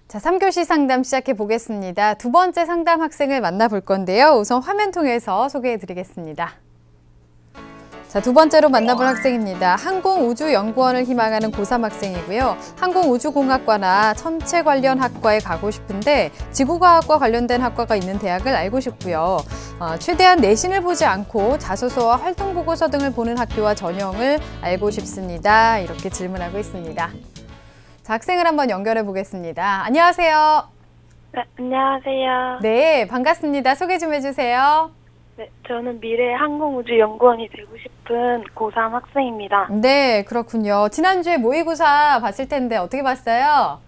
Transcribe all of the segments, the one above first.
자, 3교시 상담 시작해 보겠습니다. 두 번째 상담 학생을 만나볼 건데요. 우선 화면 통해서 소개해 드리겠습니다. 자, 두 번째로 만나볼 학생입니다. 항공우주연구원을 희망하는 고3 학생이고요. 항공우주공학과나 천체 관련 학과에 가고 싶은데 지구과학과 관련된 학과가 있는 대학을 알고 싶고요. 최대한 내신을 보지 않고 자소서와 활동보고서 등을 보는 학교와 전형을 알고 싶습니다. 이렇게 질문하고 있습니다. 자, 학생을 한번 연결해 보겠습니다. 안녕하세요. 네, 안녕하세요. 네, 반갑습니다. 소개 좀 해주세요. 네, 저는 미래 항공우주연구원이 되고 싶은 고3 학생입니다. 네, 그렇군요. 지난주에 모의고사 봤을 텐데 어떻게 봤어요?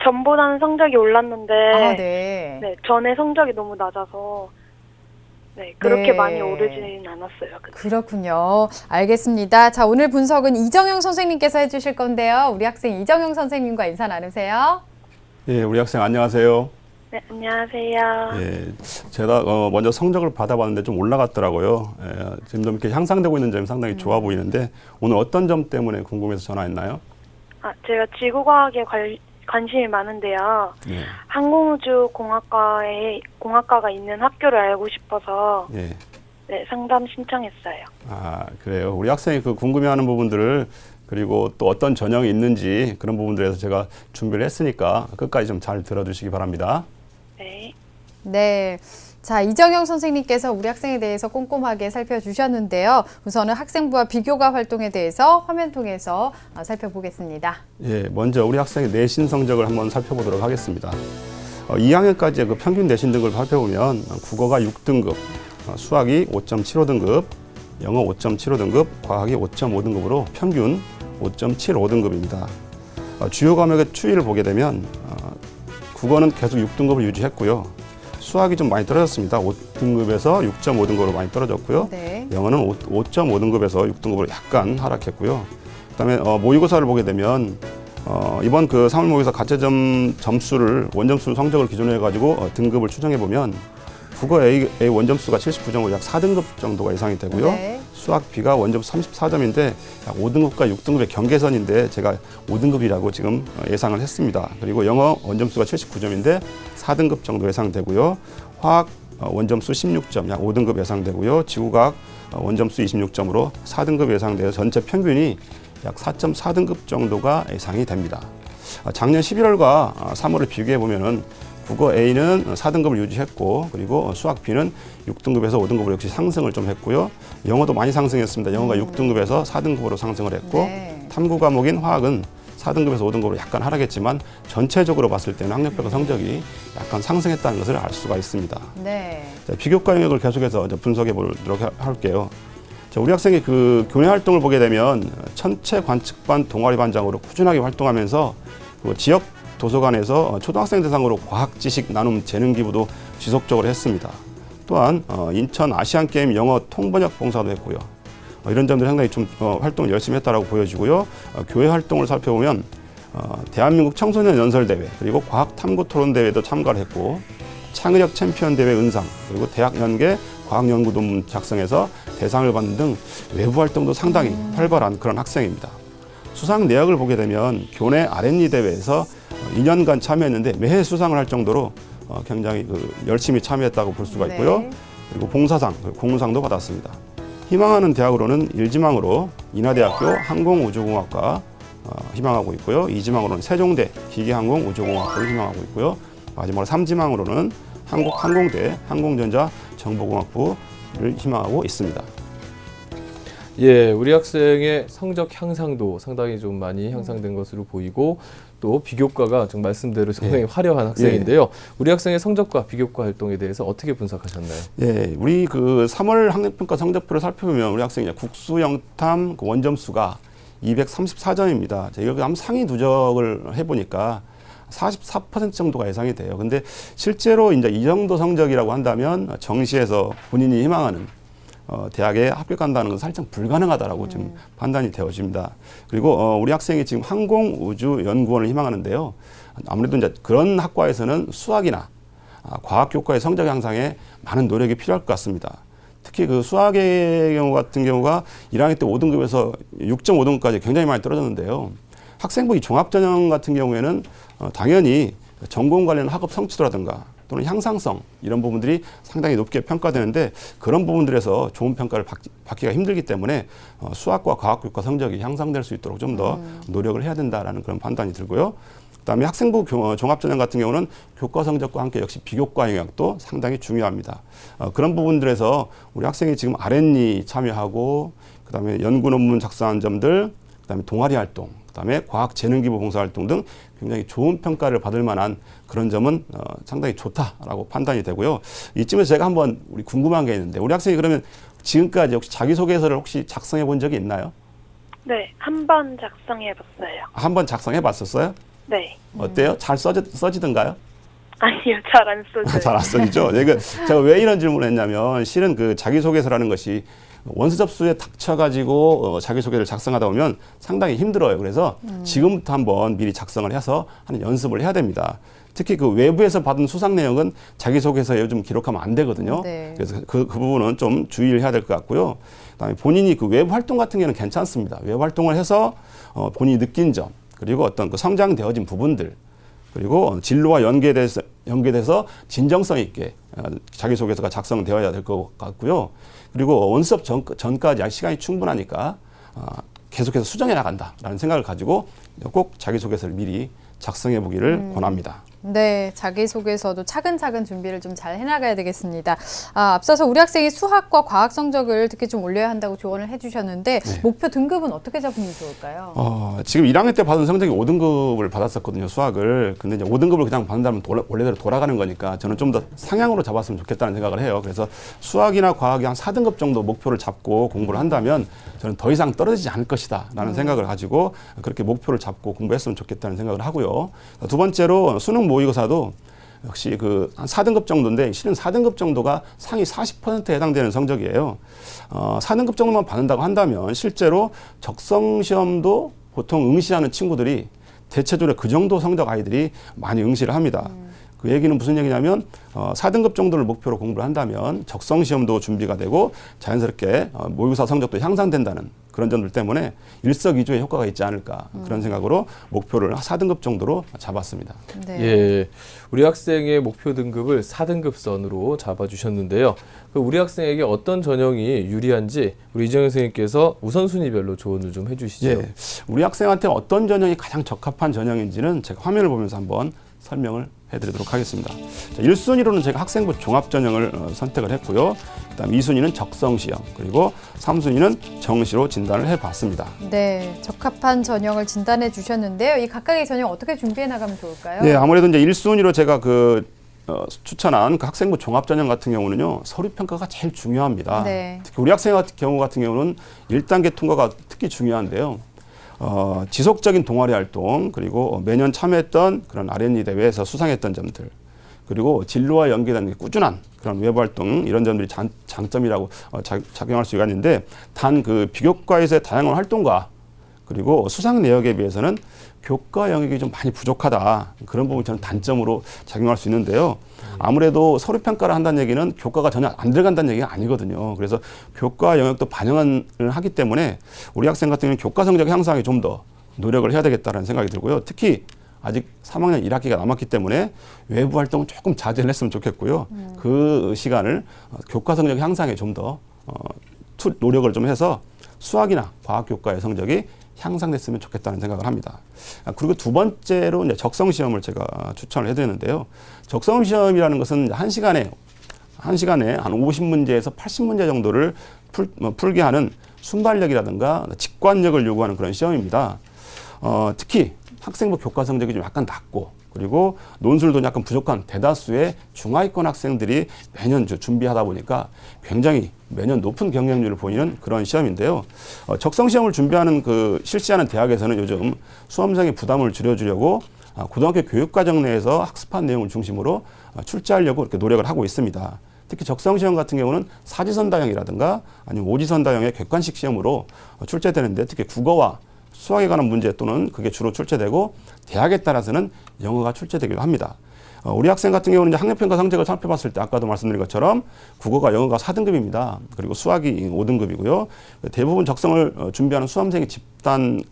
전보다는 성적이 올랐는데, 네. 네, 전에 성적이 너무 낮아서, 네, 그렇게 네. 많이 오르지는 않았어요. 그렇군요. 알겠습니다. 자, 오늘 분석은 이정영 선생님께서 해주실 건데요. 우리 학생 이정영 선생님과 인사 나누세요. 예, 우리 학생 안녕하세요. 네, 안녕하세요. 예, 제가 먼저 성적을 받아봤는데 좀 올라갔더라고요. 예, 지금 좀 이렇게 향상되고 있는 점이 상당히 좋아 보이는데 오늘 어떤 점 때문에 궁금해서 전화했나요? 제가 지구과학에 관심이 많은데요. 예, 항공우주공학과가 있는 학교를 알고 싶어서 예. 네, 상담 신청했어요. 아, 그래요. 우리 학생이 그 궁금해하는 부분들을 그리고 또 어떤 전형이 있는지 그런 부분들에서 제가 준비를 했으니까 끝까지 좀 잘 들어주시기 바랍니다. 네. 네. 자, 이정영 선생님께서 우리 학생에 대해서 꼼꼼하게 살펴주셨는데요. 우선은 학생부와 비교과 활동에 대해서 화면 통해서 살펴보겠습니다. 예, 먼저 우리 학생의 내신 성적을 한번 살펴보도록 하겠습니다. 2학년까지의 그 평균 내신 등급을 살펴보면 국어가 6등급, 수학이 5.75등급, 영어 5.75등급, 과학이 5.5등급으로 평균 5.75등급입니다. 주요 과목의 추이를 보게 되면 국어는 계속 6등급을 유지했고요. 수학이 좀 많이 떨어졌습니다. 5등급에서 6.5등급으로 많이 떨어졌고요. 네. 영어는 5.5등급에서 6등급으로 약간 하락했고요. 그다음에 모의고사를 보게 되면 이번 그 3월 모의고사 가채점 점수를 원점수 성적을 기준으로 해가지고 등급을 추정해 보면 국어 A 원점수가 79점으로 약 4등급 정도가 예상이 되고요. 네. 수학 B가 원점수 34점인데 약 5등급과 6등급의 경계선인데 제가 5등급이라고 지금 예상을 했습니다. 그리고 영어 원점수가 79점인데 4등급 정도 예상되고요. 화학 원점수 16점, 약 5등급 예상되고요. 지구과학 원점수 26점으로 4등급 예상돼서 전체 평균이 약 4.4등급 정도가 예상이 됩니다. 작년 11월과 3월을 비교해 보면은 국어 A는 4등급을 유지했고 그리고 수학 B는 6등급에서 5등급으로 역시 상승을 좀 했고요. 영어도 많이 상승했습니다. 영어가 6등급에서 4등급으로 상승을 했고 네. 탐구 과목인 화학은 4등급에서 5등급으로 약간 하락했지만 전체적으로 봤을 때는 학력별로 성적이 약간 상승했다는 것을 알 수가 있습니다. 네. 자, 비교과 영역을 계속해서 분석해 보도록 할게요. 자, 우리 학생이 그 교내 활동을 보게 되면 천체 관측반 동아리 반장으로 꾸준하게 활동하면서 그 지역 도서관에서 초등학생 대상으로 과학 지식 나눔 재능 기부도 지속적으로 했습니다. 또한 인천 아시안 게임 영어 통번역 봉사도 했고요. 이런 점들이 상당히 좀 활동을 열심히 했다라고 보여지고요. 교회 활동을 살펴보면 대한민국 청소년 연설 대회 그리고 과학 탐구 토론 대회도 참가를 했고 창의력 챔피언 대회 은상 그리고 대학 연계 과학 연구 논문 작성해서 대상을 받는 등 외부 활동도 상당히 활발한 그런 학생입니다. 수상 내역을 보게 되면 교내 R&D 대회에서 2년간 참여했는데 매해 수상을 할 정도로 굉장히 열심히 참여했다고 볼 수가 있고요. 네. 그리고 봉사상, 공무상도 받았습니다. 희망하는 대학으로는 1지망으로 인하대학교 항공우주공학과 희망하고 있고요. 2지망으로는 세종대 기계항공우주공학과를 희망하고 있고요. 마지막으로 3지망으로는 한국항공대 항공전자정보공학부를 희망하고 있습니다. 예, 우리 학생의 성적 향상도 상당히 좀 많이 향상된 것으로 보이고 또 비교과가 좀 말씀대로 상당히 화려한 학생인데요. 우리 학생의 성적과 비교과 활동에 대해서 어떻게 분석하셨나요? 예, 우리 그 3월 학력평가 성적표를 살펴보면 우리 학생이 국수 영탐 그 원점수가 234점입니다. 제가 이렇게 한번 상위 누적을 해보니까 44% 정도가 예상이 돼요. 근데 실제로 이제 이 정도 성적이라고 한다면 정시에서 본인이 희망하는 대학에 합격한다는 건 살짝 불가능하다라고 지금 판단이 되어집니다. 그리고 우리 학생이 지금 항공우주연구원을 희망하는데요. 아무래도 이제 그런 학과에서는 수학이나 과학 교과의 성적 향상에 많은 노력이 필요할 것 같습니다. 특히 그 수학의 경우 같은 경우가 1학년 때 5등급에서 6.5등급까지 굉장히 많이 떨어졌는데요. 학생부 이 종합전형 같은 경우에는 당연히 전공 관련 학업 성취도라든가 또는 향상성 이런 부분들이 상당히 높게 평가되는데 그런 부분들에서 좋은 평가를 받기가 힘들기 때문에 수학과 과학 교과 성적이 향상될 수 있도록 좀 더 노력을 해야 된다라는 그런 판단이 들고요. 그다음에 학생부 종합전형 같은 경우는 교과 성적과 함께 역시 비교과 영역도 상당히 중요합니다. 그런 부분들에서 우리 학생이 지금 R&D 참여하고 그다음에 연구 논문 작성한 점들, 그다음에 동아리 활동, 그다음에 과학재능기부 봉사활동 등 굉장히 좋은 평가를 받을 만한 그런 점은 상당히 좋다라고 판단이 되고요. 이쯤에서 제가 한번 우리 궁금한 게 있는데 우리 학생이 그러면 지금까지 혹시 자기소개서를 혹시 작성해 본 적이 있나요? 네, 한 번 작성해봤어요. 한번 작성해 봤었어요? 네. 어때요? 잘 써지던가요? 아니요, 잘 안 써져요. 잘 안 써지죠. 제가 왜 이런 질문을 했냐면 실은 그 자기소개서라는 것이 원서 접수에 닥쳐가지고 자기소개를 작성하다 보면 상당히 힘들어요. 그래서 지금부터 한번 미리 작성을 해서 하는 연습을 해야 됩니다. 특히 그 외부에서 받은 수상 내용은 자기소개서에 요즘 기록하면 안 되거든요. 네. 그래서 그 부분은 좀 주의를 해야 될 것 같고요. 그다음에 본인이 그 외부 활동 같은 경우는 괜찮습니다. 외부 활동을 해서 본인이 느낀 점 그리고 어떤 그 성장되어진 부분들 그리고 진로와 연계돼서 진정성 있게 자기소개서가 작성되어야 될 것 같고요. 그리고 원수업 전까지 아직 시간이 충분하니까 계속해서 수정해 나간다라는 생각을 가지고 꼭 자기소개서를 미리 작성해 보기를 권합니다. 네, 자기소개서도 차근차근 준비를 좀 잘 해나가야 되겠습니다. 앞서서 우리 학생이 수학과 과학 성적을 특히 좀 올려야 한다고 조언을 해주셨는데 네. 목표 등급은 어떻게 잡으면 좋을까요? 지금 1학년 때 받은 성적이 5등급을 받았었거든요, 수학을. 근데 이제 5등급을 그냥 받는다면 원래대로 돌아가는 거니까 저는 좀 더 상향으로 잡았으면 좋겠다는 생각을 해요. 그래서 수학이나 과학이 한 4등급 정도 목표를 잡고 공부를 한다면 저는 더 이상 떨어지지 않을 것이다 라는 생각을 가지고 그렇게 목표를 잡고 공부했으면 좋겠다는 생각을 하고요. 두 번째로 수능 모의고사도 역시 그 한 4등급 정도인데 실은 4등급 정도가 상위 40%에 해당되는 성적이에요. 4등급 정도만 받는다고 한다면 실제로 적성시험도 보통 응시하는 친구들이 대체적으로 그 정도 성적 아이들이 많이 응시를 합니다. 그 얘기는 무슨 얘기냐면 4등급 정도를 목표로 공부를 한다면 적성시험도 준비가 되고 자연스럽게 모의고사 성적도 향상된다는 그런 점들 때문에 일석이조의 효과가 있지 않을까 그런 생각으로 목표를 4등급 정도로 잡았습니다. 네. 예, 우리 학생의 목표 등급을 4등급 선으로 잡아주셨는데요. 그 우리 학생에게 어떤 전형이 유리한지 우리 이정현 선생님께서 우선순위별로 조언을 좀 해주시죠. 예, 우리 학생한테 어떤 전형이 가장 적합한 전형인지는 제가 화면을 보면서 한번 설명을 해드리도록 하겠습니다. 자, 1순위로는 제가 학생부 종합전형을 선택을 했고요. 그다음 2순위는 적성시험, 그리고 3순위는 정시로 진단을 해봤습니다. 네, 적합한 전형을 진단해 주셨는데요. 이 각각의 전형 어떻게 준비해 나가면 좋을까요? 네, 아무래도 이제 1순위로 제가 추천한 그 학생부 종합전형 같은 경우는요, 서류평가가 제일 중요합니다. 네. 특히 우리 학생 같은 경우는 1단계 통과가 특히 중요한데요. 지속적인 동아리 활동, 그리고 매년 참여했던 그런 R&D 대회에서 수상했던 점들, 그리고 진로와 연계된 꾸준한 그런 외부 활동, 이런 점들이 장점이라고 작용할 수가 있는데, 단 그 비교과에서의 다양한 활동과 그리고 수상 내역에 비해서는 교과 영역이 좀 많이 부족하다. 그런 부분이 저는 단점으로 작용할 수 있는데요. 아무래도 서류 평가를 한다는 얘기는 교과가 전혀 안 들어간다는 얘기가 아니거든요. 그래서 교과 영역도 반영을 하기 때문에 우리 학생 같은 경우는 교과 성적 향상에 좀 더 노력을 해야 되겠다는 생각이 들고요. 특히 아직 3학년 1학기가 남았기 때문에 외부 활동은 조금 자제를 했으면 좋겠고요. 그 시간을 교과 성적 향상에 좀 더 노력을 좀 해서 수학이나 과학 교과의 성적이 향상됐으면 좋겠다는 생각을 합니다. 그리고 두 번째로 이제 적성시험을 제가 추천을 해드렸는데요. 적성시험이라는 것은 한 시간에 한 50문제에서 80문제 정도를 풀게 하는 순발력이라든가 직관력을 요구하는 그런 시험입니다. 특히 학생부 교과 성적이 좀 약간 낮고 그리고 논술도 약간 부족한 대다수의 중하위권 학생들이 매년 준비하다 보니까 굉장히 매년 높은 경쟁률을 보이는 그런 시험인데요. 적성시험을 준비하는 실시하는 대학에서는 요즘 수험생의 부담을 줄여주려고 고등학교 교육과정 내에서 학습한 내용을 중심으로 출제하려고 이렇게 노력을 하고 있습니다. 특히 적성시험 같은 경우는 사지선다형이라든가 아니면 오지선다형의 객관식 시험으로 출제되는데 특히 국어와 수학에 관한 문제 또는 그게 주로 출제되고 대학에 따라서는 영어가 출제되기도 합니다. 우리 학생 같은 경우는 이제 학력평가 성적을 살펴봤을 때 아까도 말씀드린 것처럼 국어가 영어가 4등급입니다. 그리고 수학이 5등급이고요. 대부분 적성을 준비하는 수험생의 집단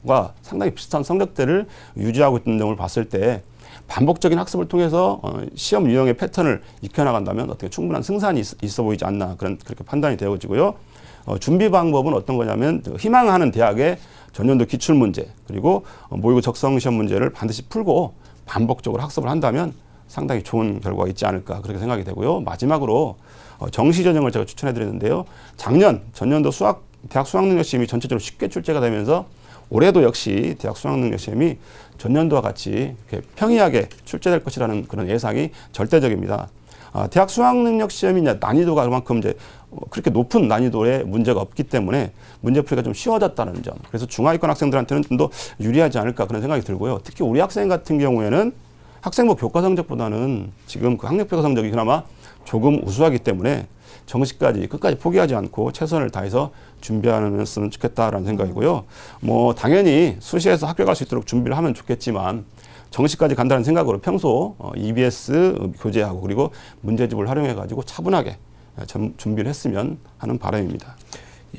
대학과 상당히 비슷한 성적대를 유지하고 있는 점을 봤을 때 반복적인 학습을 통해서 시험 유형의 패턴을 익혀나간다면 어떻게 충분한 승산이 있어 보이지 않나 그렇게 판단이 되어지고요. 준비 방법은 어떤 거냐면 희망하는 대학의 전년도 기출문제 그리고 모의고 적성시험 문제를 반드시 풀고 반복적으로 학습을 한다면 상당히 좋은 결과가 있지 않을까 그렇게 생각이 되고요. 마지막으로 정시 전형을 제가 추천해 드렸는데요. 전년도 대학 수학능력시험이 전체적으로 쉽게 출제가 되면서 올해도 역시 대학 수학능력시험이 전년도와 같이 이렇게 평이하게 출제될 것이라는 그런 예상이 절대적입니다. 대학 수학능력시험이 난이도가 그만큼 이제 그렇게 높은 난이도의 문제가 없기 때문에 문제풀이가 좀 쉬워졌다는 점. 그래서 중하위권 학생들한테는 좀 더 유리하지 않을까 그런 생각이 들고요. 특히 우리 학생 같은 경우에는 학생부 교과 성적보다는 지금 그 학력평가 성적이 그나마 조금 우수하기 때문에 정시까지 끝까지 포기하지 않고 최선을 다해서 준비하면서 좋겠다라는 생각이고요. 뭐 당연히 수시에서 합격할 수 있도록 준비를 하면 좋겠지만 정시까지 간다는 생각으로 평소 EBS 교재하고 그리고 문제집을 활용해 가지고 차분하게 준비를 했으면 하는 바람입니다.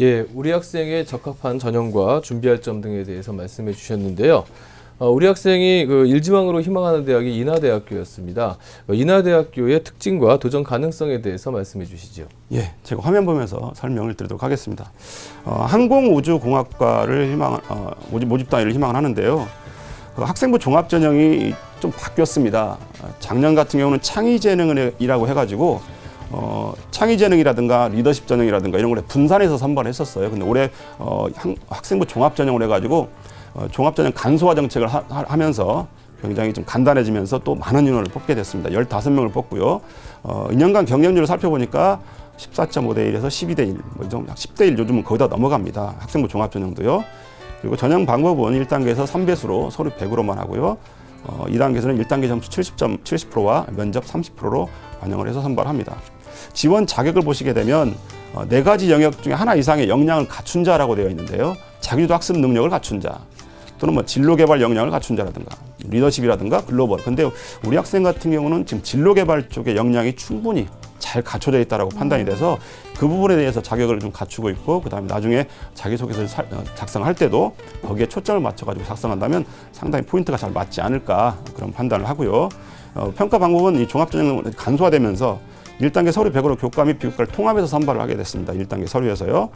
예, 우리 학생에 적합한 전형과 준비할 점 등에 대해서 말씀해 주셨는데요. 우리 학생이 그 일지망으로 희망하는 대학이 인하대학교였습니다. 인하대학교의 특징과 도전 가능성에 대해서 말씀해 주시죠. 예, 제가 화면 보면서 설명을 드리도록 하겠습니다. 항공우주공학과를 모집 단위를 희망을 하는데요. 학생부 종합전형이 좀 바뀌었습니다. 작년 같은 경우는 창의재능이라고 해가지고 창의재능이라든가 리더십 전형이라든가 이런 걸 분산해서 선발을 했었어요. 근데 올해 학생부 종합전형을 해가지고 종합전형 간소화 정책을 하면서 굉장히 좀 간단해지면서 또 많은 인원을 뽑게 됐습니다. 15명을 뽑고요. 2년간 경쟁률을 살펴보니까 14.5대 1에서 12대 1, 뭐 10대 1 요즘은 거의 다 넘어갑니다. 학생부 종합전형도요. 그리고 전형 방법은 1단계에서 3배수로 서류 100으로만 하고요. 2단계에서는 1단계 점수 70%와 면접 30%로 반영을 해서 선발합니다. 지원 자격을 보시게 되면 4가지 영역 중에 하나 이상의 역량을 갖춘 자라고 되어 있는데요. 자기주도 학습 능력을 갖춘 자 또는 뭐 진로 개발 역량을 갖춘 자라든가 리더십이라든가 글로벌. 근데 우리 학생 같은 경우는 지금 진로 개발 쪽의 역량이 충분히 잘 갖춰져 있다라고 판단이 돼서 그 부분에 대해서 자격을 좀 갖추고 있고 그다음에 나중에 자기소개서를 작성할 때도 거기에 초점을 맞춰가지고 작성한다면 상당히 포인트가 잘 맞지 않을까 그런 판단을 하고요. 평가 방법은 이 종합전형은 간소화되면서 1단계 서류 100으로 교과 및 비교과를 통합해서 선발을 하게 됐습니다. 1단계 서류에서요.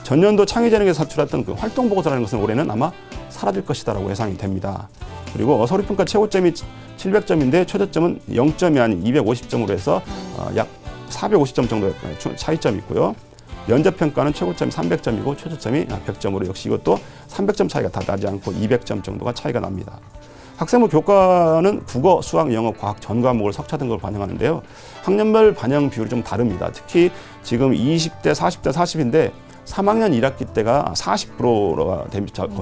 전년도 창의재능에서 산출했던 그 활동보고서라는 것은 올해는 아마 사라질 것이다라고 예상이 됩니다. 그리고 서류평가 최고점이 700점인데 최저점은 0점이 아닌 250점으로 해서 약 450점 정도의 차이점이 있고요. 면접평가는 최고점이 300점이고 최저점이 100점으로 역시 이것도 300점 차이가 다 나지 않고 200점 정도가 차이가 납니다. 학생부 교과는 국어, 수학, 영어, 과학 전 과목을 석차 등급을 반영하는데요. 학년별 반영 비율이 좀 다릅니다. 특히 지금 20대, 40대, 40인데 3학년 1학기 때가 40%가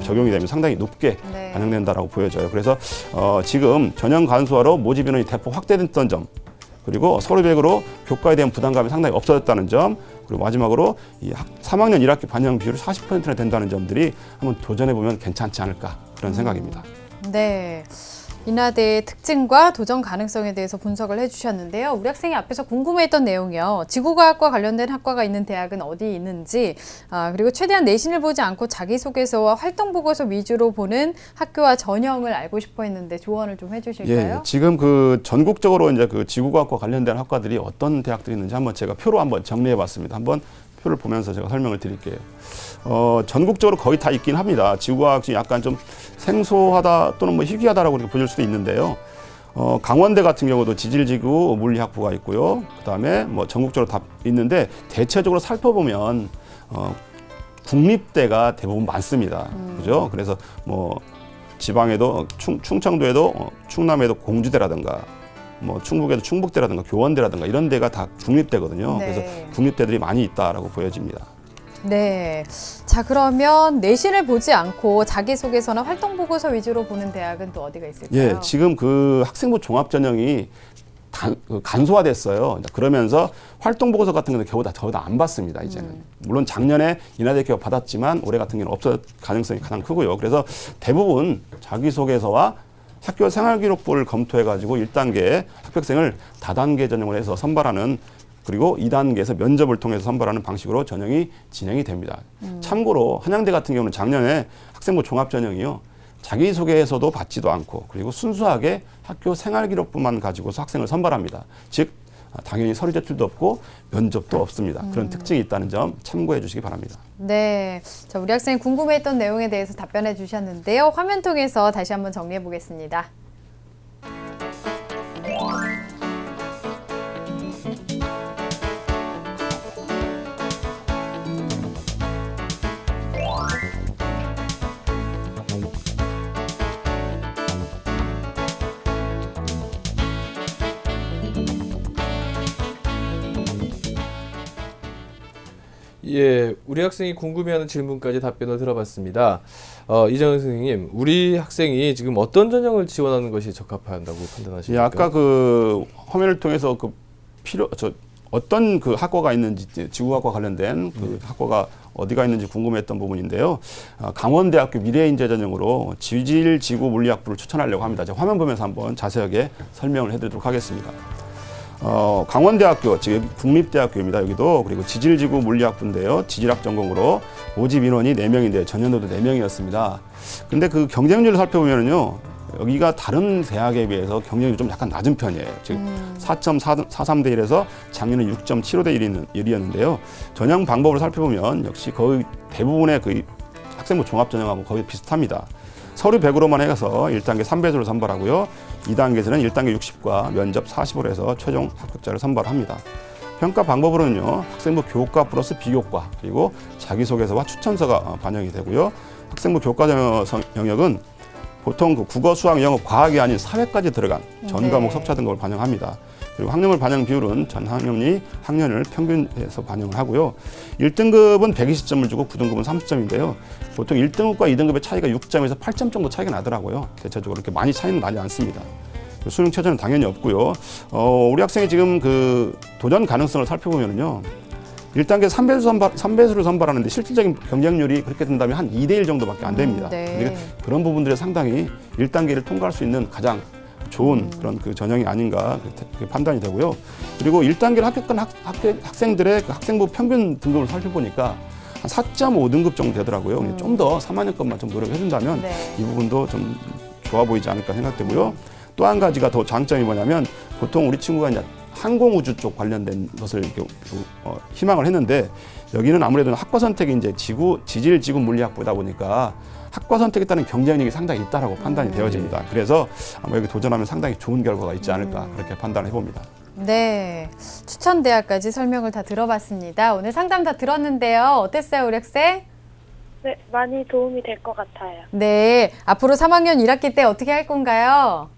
적용이 되면 상당히 높게 반영된다라고 보여져요. 그래서 지금 전형 간소화로 모집 인원이 대폭 확대됐던 점, 그리고 서류 100으로 교과에 대한 부담감이 상당히 없어졌다는 점, 그리고 마지막으로 이 3학년 1학기 반영 비율이 40%나 된다는 점들이 한번 도전해보면 괜찮지 않을까 그런 생각입니다. 네. 인하대의 특징과 도전 가능성에 대해서 분석을 해주셨는데요. 우리 학생이 앞에서 궁금해했던 내용이요. 지구과학과 관련된 학과가 있는 대학은 어디 있는지, 그리고 최대한 내신을 보지 않고 자기소개서와 활동보고서 위주로 보는 학교와 전형을 알고 싶어 했는데 조언을 좀 해주실까요? 예, 지금 그 전국적으로 이제 그 지구과학과 관련된 학과들이 어떤 대학들이 있는지 한번 제가 표로 한번 정리해봤습니다. 한번 표를 보면서 제가 설명을 드릴게요. 전국적으로 거의 다 있긴 합니다. 지구과학이 약간 좀 생소하다 또는 뭐 희귀하다라고 이렇게 보실 수도 있는데요. 강원대 같은 경우도 지질지구 물리학부가 있고요. 그다음에 뭐 전국적으로 다 있는데 대체적으로 살펴보면 국립대가 대부분 많습니다. 그죠? 그래서 뭐 지방에도 충청도에도 충남에도 공주대라든가 뭐 충북에도 충북대라든가 교원대라든가 이런 데가 다 국립대거든요. 네. 그래서 국립대들이 많이 있다라고 보여집니다. 네. 자, 그러면 내신을 보지 않고 자기소개서나 활동보고서 위주로 보는 대학은 또 어디가 있을까요? 예, 지금 그 학생부 종합전형이 간소화됐어요. 그러면서 활동보고서 같은 경우는 겨우 다 안 받습니다, 이제는. 물론 작년에 인하대학교가 받았지만 올해 같은 경우는 없을 가능성이 가장 크고요. 그래서 대부분 자기소개서와 학교 생활기록부를 검토해가지고 1단계 합격생을 다단계 전형을 해서 선발하는 그리고 2단계에서 면접을 통해서 선발하는 방식으로 전형이 진행이 됩니다. 참고로 한양대 같은 경우는 작년에 학생부 종합전형이요. 자기소개서도 받지도 않고 그리고 순수하게 학교 생활기록부만 가지고서 학생을 선발합니다. 즉 당연히 서류 제출도 없고 면접도 없습니다. 그런 특징이 있다는 점 참고해 주시기 바랍니다. 네, 자, 우리 학생이 궁금했던 내용에 대해서 답변해 주셨는데요. 화면 통해서 다시 한번 정리해 보겠습니다. 예, 우리 학생이 궁금해하는 질문까지 답변을 들어봤습니다. 이정현 선생님, 우리 학생이 지금 어떤 전형을 지원하는 것이 적합한다고 판단하십니까? 예, 아까 그 화면을 통해서 어떤 그 학과가 있는지 지구학과 관련된 그 학과가 어디가 있는지 궁금했던 부분인데요. 강원대학교 미래인재 전형으로 지질지구 물리학부를 추천하려고 합니다. 제가 화면 보면서 한번 자세하게 설명을 해드리도록 하겠습니다. 강원대학교, 즉 국립대학교입니다. 여기도 그리고 지질지구 물리학부인데요. 지질학 전공으로 모집 인원이 4명인데 전년도도 4명이었습니다. 근데 그 경쟁률을 살펴보면요. 여기가 다른 대학에 비해서 경쟁률이 좀 약간 낮은 편이에요. 즉 4.43대 1에서 작년에 6.75대 1이었는데요. 전형 방법을 살펴보면 역시 거의 대부분의 그 학생부 종합 전형하고 거의 비슷합니다. 서류 100으로만 해서 1단계 3배수를 선발하고요. 2단계에서는 1단계 60과 면접 40으로 해서 최종 합격자를 선발합니다. 평가 방법으로는요. 학생부 교과 플러스 비교과 그리고 자기소개서와 추천서가 반영이 되고요. 학생부 교과 영역은 보통 그 국어, 수학, 영어, 과학이 아닌 사회까지 들어간 전 과목 석차 등급을 반영합니다. 그리고 학년물 반영 비율은 전 학년이 학년을 평균해서 반영을 하고요. 1등급은 120점을 주고 9등급은 30점인데요. 보통 1등급과 2등급의 차이가 6점에서 8점 정도 차이가 나더라고요. 대체적으로 그렇게 많이 차이는 나지 않습니다. 수능 최저는 당연히 없고요. 우리 학생이 지금 그 도전 가능성을 살펴보면요. 1단계 3배수를 선발하는데 실질적인 경쟁률이 그렇게 된다면 한 2대1 정도밖에 안 됩니다. 네. 그런 부분들이 상당히 1단계를 통과할 수 있는 가장 좋은 그런 그 전형이 아닌가 그렇게 판단이 되고요. 그리고 1단계를 합격한 학생들의 그 학생부 평균 등급을 살펴보니까 한 4.5등급 정도 되더라고요. 좀 더 3학년 것만 좀 노력해 준다면 이 부분도 좀 좋아 보이지 않을까 생각되고요. 또 한 가지가 더 장점이 뭐냐면 보통 우리 친구가 이제 항공우주 쪽 관련된 것을 이렇게 희망을 했는데 여기는 아무래도 학과 선택이 이제 지질, 지구 물리학부다 보니까 학과 선택에 따른 경쟁력이 상당히 있다라고 판단이 되어집니다. 그래서 아마 여기 도전하면 상당히 좋은 결과가 있지 않을까 그렇게 판단을 해봅니다. 네, 추천 대학까지 설명을 다 들어봤습니다. 오늘 상담 다 들었는데요. 어땠어요, 우리 학생? 네, 많이 도움이 될 것 같아요. 네, 앞으로 3학년 1학기 때 어떻게 할 건가요?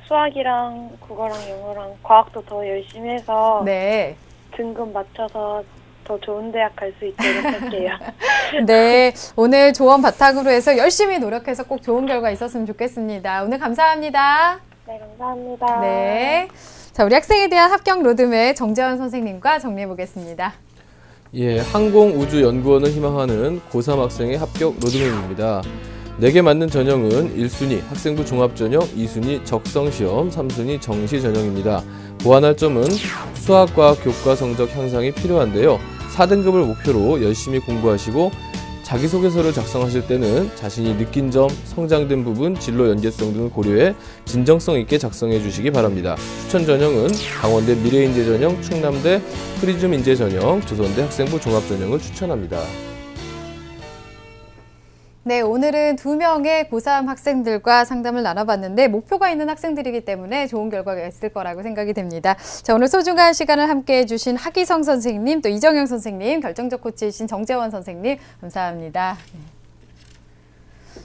수학이랑 국어랑 영어랑 과학도 더 열심히 해서 네. 등급 맞춰서 더 좋은 대학 갈 수 있도록 할게요. 네, 오늘 조언 바탕으로 해서 열심히 노력해서 꼭 좋은 결과 있었으면 좋겠습니다. 오늘 감사합니다. 네, 감사합니다. 네. 자, 우리 학생에 대한 합격 로드맵 정재원 선생님과 정리해 보겠습니다. 예, 항공우주연구원을 희망하는 고3 학생의 합격 로드맵입니다. 4개 맞는 전형은 1순위 학생부 종합전형, 2순위 적성시험, 3순위 정시 전형입니다. 보완할 점은 수학과학 교과 성적 향상이 필요한데요. 4등급을 목표로 열심히 공부하시고 자기소개서를 작성하실 때는 자신이 느낀 점, 성장된 부분, 진로 연계성 등을 고려해 진정성 있게 작성해 주시기 바랍니다. 추천 전형은 강원대 미래인재 전형, 충남대 프리즘 인재 전형, 조선대 학생부 종합 전형을 추천합니다. 네, 오늘은 2명의 고3 학생들과 상담을 나눠봤는데 목표가 있는 학생들이기 때문에 좋은 결과가 있을 거라고 생각이 됩니다. 자, 오늘 소중한 시간을 함께 해주신 하기성 선생님, 또 이정영 선생님, 결정적 코치이신 정재원 선생님, 감사합니다.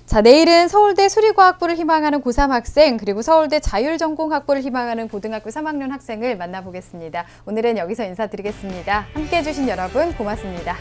자, 내일은 서울대 수리과학부를 희망하는 고3 학생, 그리고 서울대 자율전공학부를 희망하는 고등학교 3학년 학생을 만나보겠습니다. 오늘은 여기서 인사드리겠습니다. 함께 해주신 여러분 고맙습니다.